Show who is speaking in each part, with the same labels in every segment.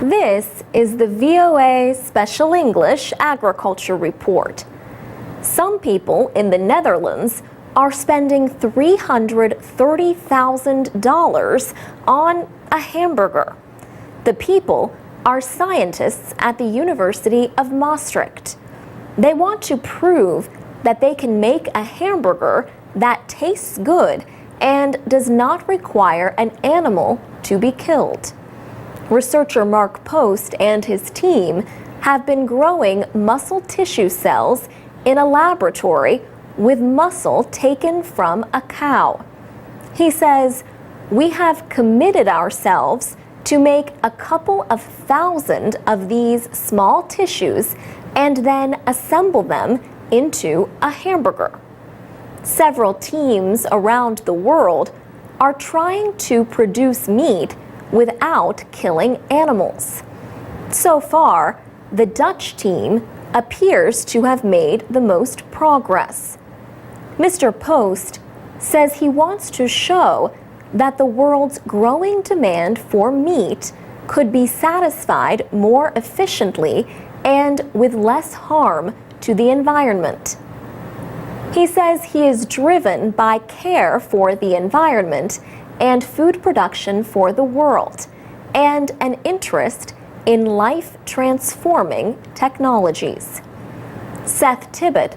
Speaker 1: This is the VOA Special English Agriculture Report. Some people in the Netherlands are spending $330,000 on a hamburger. The people are scientists at the University of Maastricht. They want to prove that they can make a hamburger that tastes good and does not require an animal to be killed. Researcher Mark Post and his team have been growing muscle tissue cells in a laboratory with muscle taken from a cow. He says, "We have committed ourselves to make a couple of thousand of these small tissues and then assemble them into a hamburger." Several teams around the world are trying to produce meat without killing animals. So far, the Dutch team appears to have made the most progress. Mr. Post says he wants to show that the world's growing demand for meat could be satisfied more efficiently and with less harm to the environment. He says he is driven by care for the environment and food production for the world, and an interest in life-transforming technologies. Seth Tibbett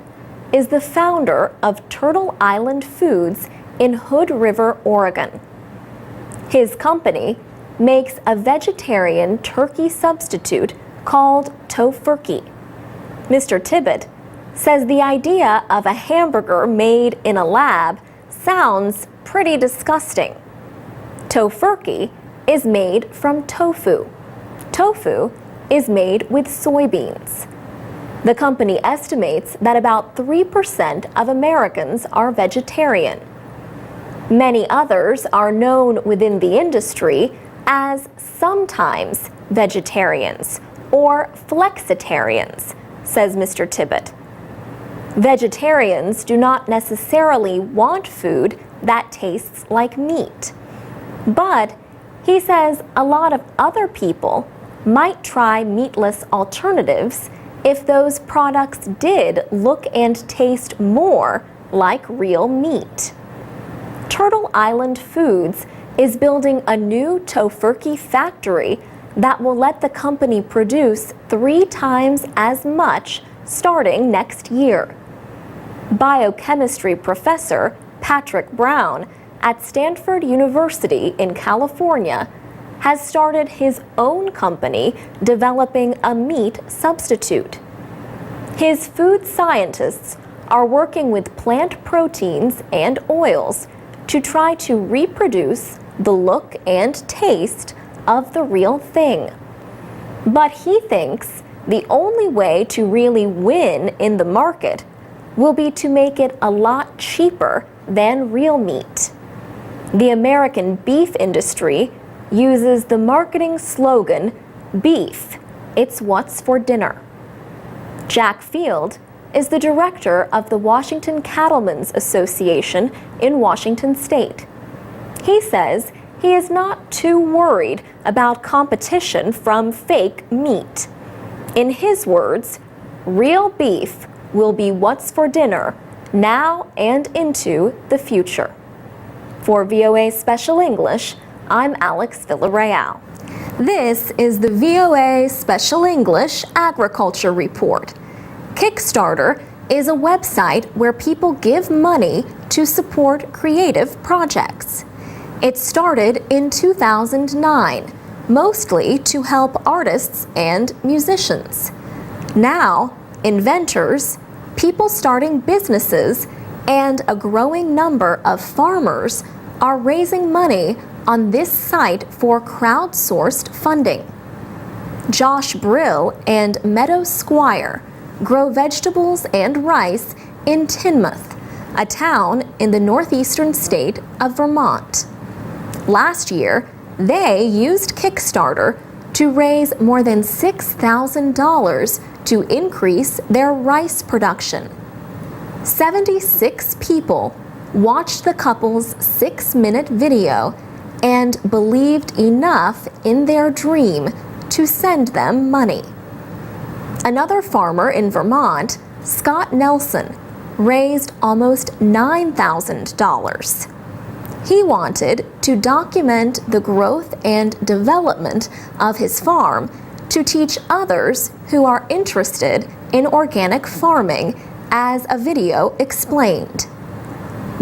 Speaker 1: is the founder of Turtle Island Foods in Hood River, Oregon. His company makes a vegetarian turkey substitute called tofurkey. Mr. Tibbett says the idea of a hamburger made in a lab sounds pretty disgusting. Tofurkey is made from tofu. Tofu is made with soybeans. The company estimates that about 3% of Americans are vegetarian. Many others are known within the industry as sometimes vegetarians or flexitarians, says Mr. Tibbett. Vegetarians do not necessarily want food that tastes like meat. But he says a lot of other people might try meatless alternatives if those products did look and taste more like real meat. Turtle Island Foods is building a new tofurkey factory that will let the company produce 3 times as much starting next year. Biochemistry professor Patrick Brown at Stanford University in California has started his own company developing a meat substitute. His food scientists are working with plant proteins and oils to try to reproduce the look and taste of the real thing. But he thinks the only way to really win in the market will be to make it a lot cheaper than real meat. The American beef industry uses the marketing slogan, "Beef, it's what's for dinner." Jack Field is the director of the Washington Cattlemen's Association in Washington State. He says he is not too worried about competition from fake meat. In his words, real beef will be what's for dinner now and into the future. For VOA Special English, I'm Alex Villarreal. This is the VOA Special English Agriculture Report. Kickstarter is a website where people give money to support creative projects. It started in 2009, mostly to help artists and musicians. Now, inventors, people starting businesses, and a growing number of farmers are raising money on this site for crowdsourced funding. Josh Brill and Meadow Squire grow vegetables and rice in Teignmouth, a town in the northeastern state of Vermont. Last year, they used Kickstarter to raise more than $6,000 to increase their rice production. 76 people watched the couple's 6-minute video and believed enough in their dream to send them money. Another farmer in Vermont, Scott Nelson, raised almost $9,000. He wanted to document the growth and development of his farm to teach others who are interested in organic farming, as a video explained.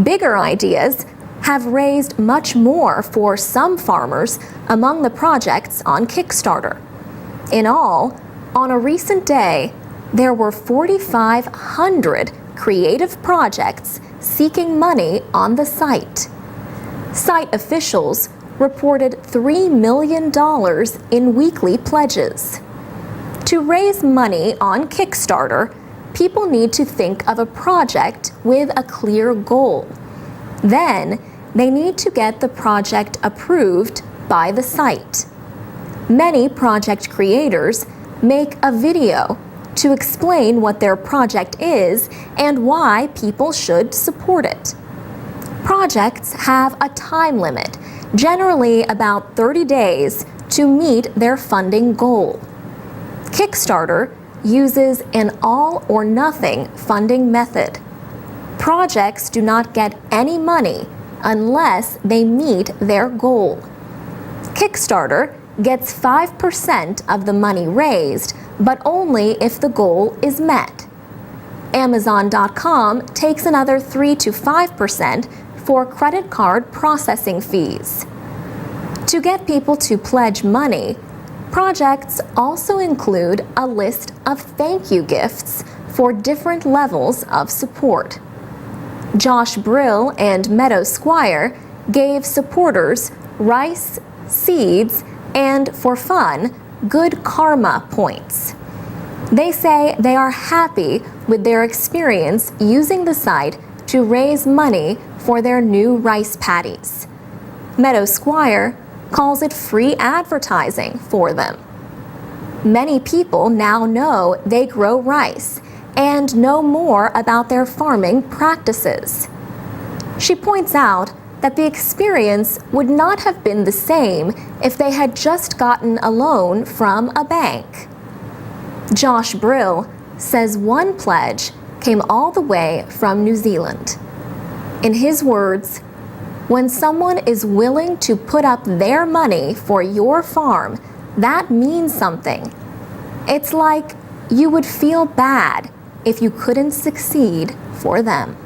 Speaker 1: Bigger ideas have raised much more for some farmers among the projects on Kickstarter. In all, on a recent day, there were 4,500 creative projects seeking money on the site. Site officials reported $3 million in weekly pledges. To raise money on Kickstarter, people need to think of a project with a clear goal. Then, they need to get the project approved by the site. Many project creators make a video to explain what their project is and why people should support it. Projects have a time limit, generally about 30 days, to meet their funding goal. Kickstarter uses an all-or-nothing funding method. Projects do not get any money unless they meet their goal. Kickstarter gets 5% of the money raised, but only if the goal is met. Amazon.com takes another 3 to 5% for credit card processing fees. To get people to pledge money, projects also include a list of thank you gifts for different levels of support. Josh Brill and Meadow Squire gave supporters rice, seeds, and, for fun, good karma points. They say they are happy with their experience using the site to raise money for their new rice patties. Meadow Squire calls it free advertising for them. Many people now know they grow rice and know more about their farming practices. She points out that the experience would not have been the same if they had just gotten a loan from a bank. Josh Brill says one pledge came all the way from New Zealand. In his words, "When someone is willing to put up their money for your farm, that means something. It's like you would feel bad if you couldn't succeed for them."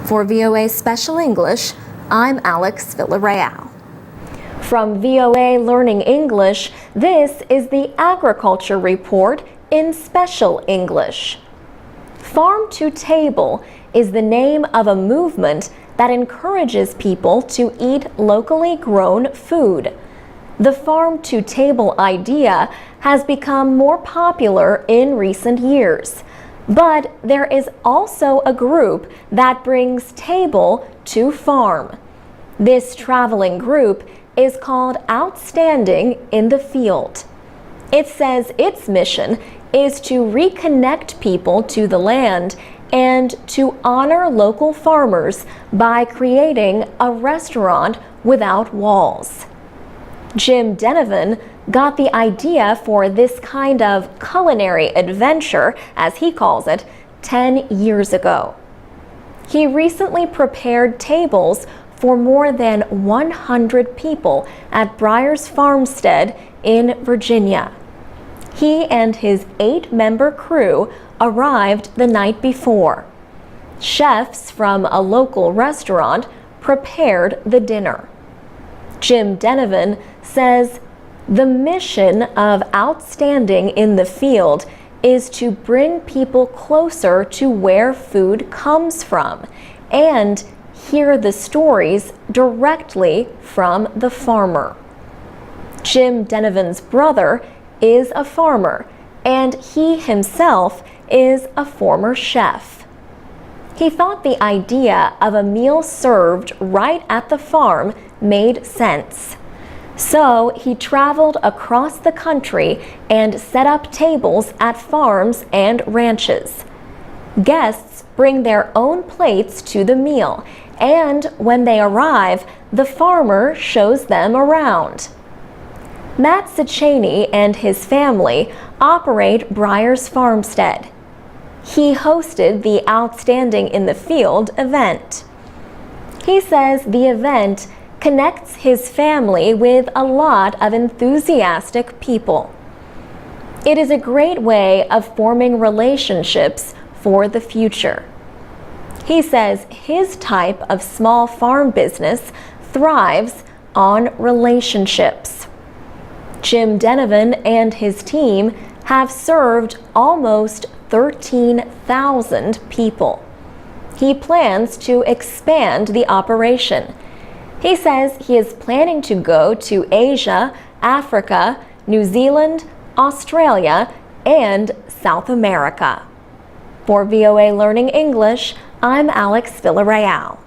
Speaker 1: For VOA Special English, I'm Alex Villarreal. From VOA Learning English, this is the Agriculture Report in Special English. Farm to Table is the name of a movement that encourages people to eat locally grown food. The farm to table idea has become more popular in recent years, but there is also a group that brings table to farm. This traveling group is called Outstanding in the Field. It says its mission is to reconnect people to the land and to honor local farmers by creating a restaurant without walls. Jim Denovan got the idea for this kind of culinary adventure, as he calls it, 10 years ago. He recently prepared tables for more than 100 people at Breyers Farmstead in Virginia. He and his 8-member crew arrived the night before. Chefs from a local restaurant prepared the dinner. Jim Denovan says the mission of Outstanding in the Field is to bring people closer to where food comes from and hear the stories directly from the farmer. Jim Denovan's brother is a farmer, and he himself is a former chef. He thought the idea of a meal served right at the farm made sense. So he traveled across the country and set up tables at farms and ranches. Guests bring their own plates to the meal, and when they arrive, the farmer shows them around. Matt Sacchini and his family operate Breyers Farmstead. He hosted the Outstanding in the Field event. He says the event connects his family with a lot of enthusiastic people. It is a great way of forming relationships for the future. He says his type of small farm business thrives on relationships. Jim Denovan and his team have served almost 13,000 people. He plans to expand the operation. He says he is planning to go to Asia, Africa, New Zealand, Australia, and South America. For VOA Learning English, I'm Alex Villarreal.